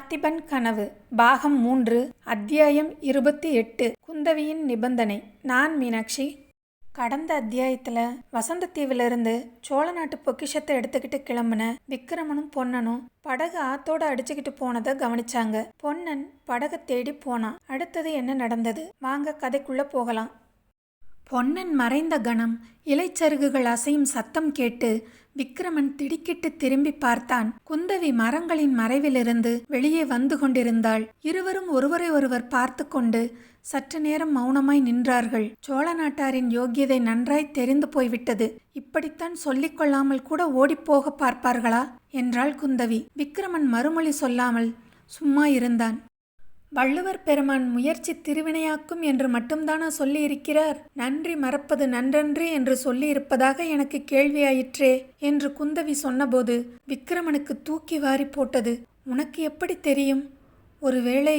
பார்த்திபன் கனவு பாகம் 3 அத்தியாயம் 28 குந்தவியின் நிபந்தனை. நான் மீனாட்சி. கடந்த அத்தியாயத்தில் வசந்தத்தீவிலிருந்து சோழ நாட்டு பொக்கிஷத்தை எடுத்துக்கிட்டு கிளம்புன விக்கிரமனும் பொன்னனும் படகு ஆத்தோட அடிச்சுக்கிட்டு போனதை கவனிச்சாங்க. பொன்னன் படகை தேடி போனான். அடுத்தது என்ன நடந்தது? வாங்க கதைக்குள்ள போகலாம். பொன்னன் மறைந்த கணம் இலைச்சருகுகள் அசையும் சத்தம் கேட்டு விக்கிரமன் திடுக்கிட்டு திரும்பி பார்த்தான். குந்தவி மரங்களின் மறைவிலிருந்து வெளியே வந்து கொண்டிருந்தாள். இருவரும் ஒருவரை ஒருவர் பார்த்து கொண்டு சற்று நேரம் மௌனமாய் நின்றார்கள். சோழ நாட்டாரின் யோக்கியதை நன்றாய் தெரிந்து போய்விட்டது. இப்படித்தான் சொல்லிக் கொள்ளாமல் கூட ஓடிப்போக பார்ப்பார்களா என்றாள் குந்தவி. விக்கிரமன் மறுமொழி சொல்லாமல் சும்மா இருந்தான். வள்ளுவர் பெருமான் முயற்சி திருவினையாக்கும் என்று மட்டும்தானா சொல்லியிருக்கிறார்? நன்றி மறப்பது நன்றன்று என்று சொல்லியிருப்பதாக எனக்கு கேள்வியாயிற்றே என்று குந்தவி சொன்னபோது விக்கிரமனுக்கு தூக்கி வாரி போட்டது. உனக்கு எப்படி தெரியும்? ஒருவேளை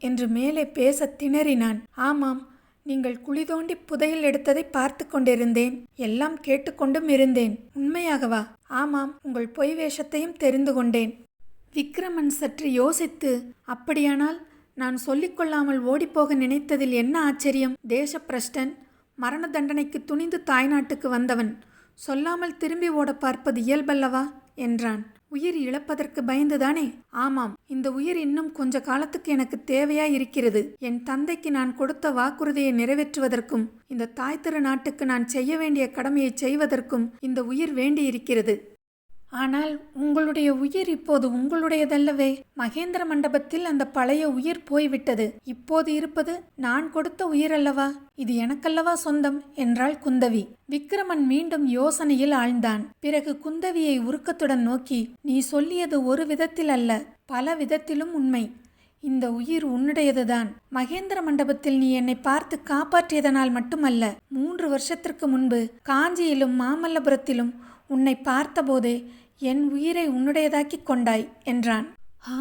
என்று மேலே பேச திணறினான். ஆமாம், நீங்கள் குழி தோண்டி புதையல் எடுத்ததை பார்த்து கொண்டிருந்தேன். எல்லாம் கேட்டுக்கொண்டும் இருந்தேன். உண்மையாகவா? ஆமாம், உங்கள் பொய் வேஷத்தையும் தெரிந்து கொண்டேன். விக்கிரமன் சற்று யோசித்து, அப்படியானால் நான் சொல்லிக்கொள்ளாமல் ஓடிப்போக நினைத்ததில் என்ன ஆச்சரியம்? தேசப்பிரஷ்டன், மரண தண்டனைக்கு துணிந்து தாய்நாட்டுக்கு வந்தவன் சொல்லாமல் திரும்பி ஓட பார்ப்பது இயல்பல்லவா என்றான். உயிர் இழப்பதற்கு பயந்துதானே? ஆமாம், இந்த உயிர் இன்னும் கொஞ்ச காலத்துக்கு எனக்கு தேவையாய் இருக்கிறது. என் தந்தைக்கு நான் கொடுத்த வாக்குறுதியை நிறைவேற்றுவதற்கும் இந்த தாய் திரு நாட்டுக்கு நான் செய்ய வேண்டிய கடமையை செய்வதற்கும் இந்த உயிர் வேண்டியிருக்கிறது. ஆனால் உங்களுடைய உயிர் இப்போது உங்களுடையதல்லவே. மகேந்திர மண்டபத்தில் அந்த பழைய உயிர் போய்விட்டது. இப்போது இருப்பது நான் கொடுத்த உயிர் அல்லவா? இது எனக்கல்லவா சொந்தம் என்றாள் குந்தவி. விக்கிரமன் மீண்டும் யோசனையில் ஆழ்ந்தான். பிறகு குந்தவியை உருக்கத்துடன் நோக்கி, நீ சொல்லியது ஒரு விதத்தில் அல்ல, பல விதத்திலும் உண்மை. இந்த உயிர் உன்னுடையதுதான். மகேந்திர மண்டபத்தில் நீ என்னை பார்த்து காப்பாற்றியதனால் மட்டுமல்ல, 3 வருஷத்திற்கு முன்பு காஞ்சியிலும் மாமல்லபுரத்திலும் உன்னை பார்த்தபோதே என் உயிரை உன்னுடையதாக்கி கொண்டாய் என்றான். ஆ,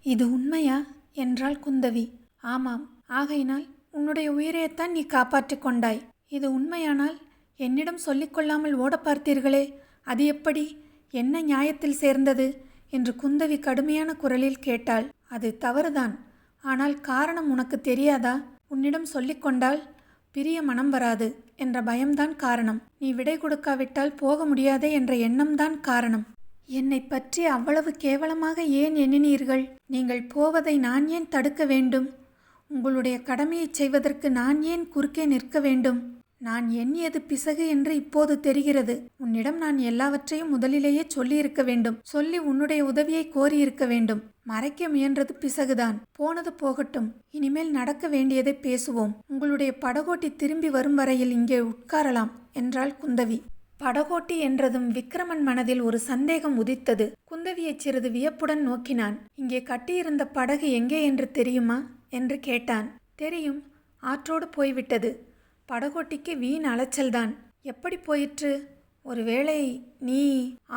இது உண்மையா என்றாள் குந்தவி. ஆமாம், ஆகையினால் உன்னுடைய உயிரையத்தான் நீ காப்பாற்றி கொண்டாய். இது உண்மையானால் என்னிடம் சொல்லிக்கொள்ளாமல் ஓட பார்த்தீர்களே, அது எப்படி? என்ன நியாயத்தில் சேர்ந்தது என்று குந்தவி கடுமையான குரலில் கேட்டாள். அது தவறுதான். ஆனால் காரணம் உனக்கு தெரியாதா? உன்னிடம் சொல்லிக்கொண்டால் பிரிய மனம் வராது என்ற பயம்தான் காரணம். நீ விடை கொடுக்காவிட்டால் போக முடியாதே என்ற எண்ணம்தான் காரணம். என்னை பற்றி அவ்வளவு கேவலமாக ஏன் எண்ணினீர்கள்? நீங்கள் போவதை நான் ஏன் தடுக்க வேண்டும்? உங்களுடைய கடமையை செய்வதற்கு நான் ஏன் குறுக்கே நிற்க வேண்டும்? நான் எண்ணியது பிசகு என்று இப்போது தெரிகிறது. உன்னிடம் நான் எல்லாவற்றையும் முதலிலேயே சொல்லியிருக்க வேண்டும். சொல்லி உன்னுடைய உதவியை கோரியிருக்க வேண்டும். மறைக்க முயன்றது பிசகுதான். போனது போகட்டும். இனிமேல் நடக்க வேண்டியதை பேசுவோம். உங்களுடைய படகோட்டி திரும்பி வரும் வரையில் இங்கே உட்காரலாம் என்றாள் குந்தவி. படகோட்டி என்றதும் விக்கிரமன் மனதில் ஒரு சந்தேகம் உதித்தது. குந்தவியை சிறிது வியப்புடன் நோக்கினான். இங்கே கட்டியிருந்த படகு எங்கே என்று தெரியுமா என்று கேட்டான். தெரியும், ஆற்றோடு போய்விட்டது. படகோட்டிக்கு வீண் அலைச்சல்தான். எப்படி போயிற்று? ஒருவேளை நீ...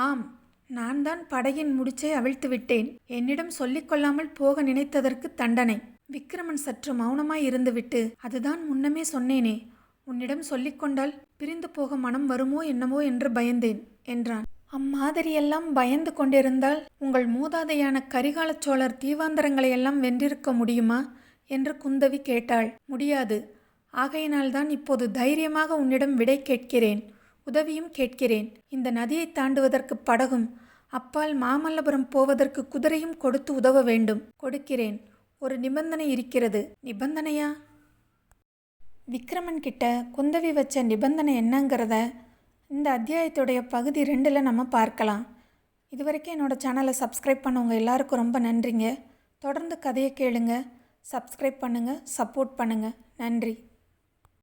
ஆம், நான் தான் படகின் முடிச்சை அவிழ்த்து விட்டேன். என்னிடம் சொல்லிக்கொள்ளாமல் போக நினைத்ததற்கு தண்டனை. விக்கிரமன் சற்று மௌனமாய் இருந்துவிட்டு, அதுதான் முன்னமே சொன்னேனே, உன்னிடம் சொல்லிக்கொண்டால் பிரிந்து போக மனம் வருமோ என்னமோ என்று பயந்தேன் என்றான். அம்மாதிரியெல்லாம் பயந்து கொண்டிருந்தால் உங்கள் மூதாதையான கரிகால சோழர் தீவாந்தரங்களையெல்லாம் வென்றிருக்க முடியுமா என்று குந்தவி கேட்டாள். முடியாது. ஆகையினால்தான் இப்போது தைரியமாக உன்னிடம் விடை கேட்கிறேன், உதவியும் கேட்கிறேன். இந்த நதியை தாண்டுவதற்கு படகும், அப்பால் மாமல்லபுரம் போவதற்கு குதிரையும் கொடுத்து உதவ வேண்டும். கொடுக்கிறேன். ஒரு நிபந்தனை இருக்கிறது. நிபந்தனையா? விக்கிரமன் கிட்ட குந்தவி வச்ச நிபந்தனை என்னங்கிறத இந்த அத்தியாயத்துடைய பகுதி 2ல் நம்ம பார்க்கலாம். இதுவரைக்கும் என்னோடய சேனலை சப்ஸ்கிரைப் பண்ணவங்க எல்லாருக்கும் ரொம்ப நன்றிங்க. தொடர்ந்து கதையை கேளுங்க, சப்ஸ்கிரைப் பண்ணுங்கள், சப்போர்ட் பண்ணுங்கள். நன்றி.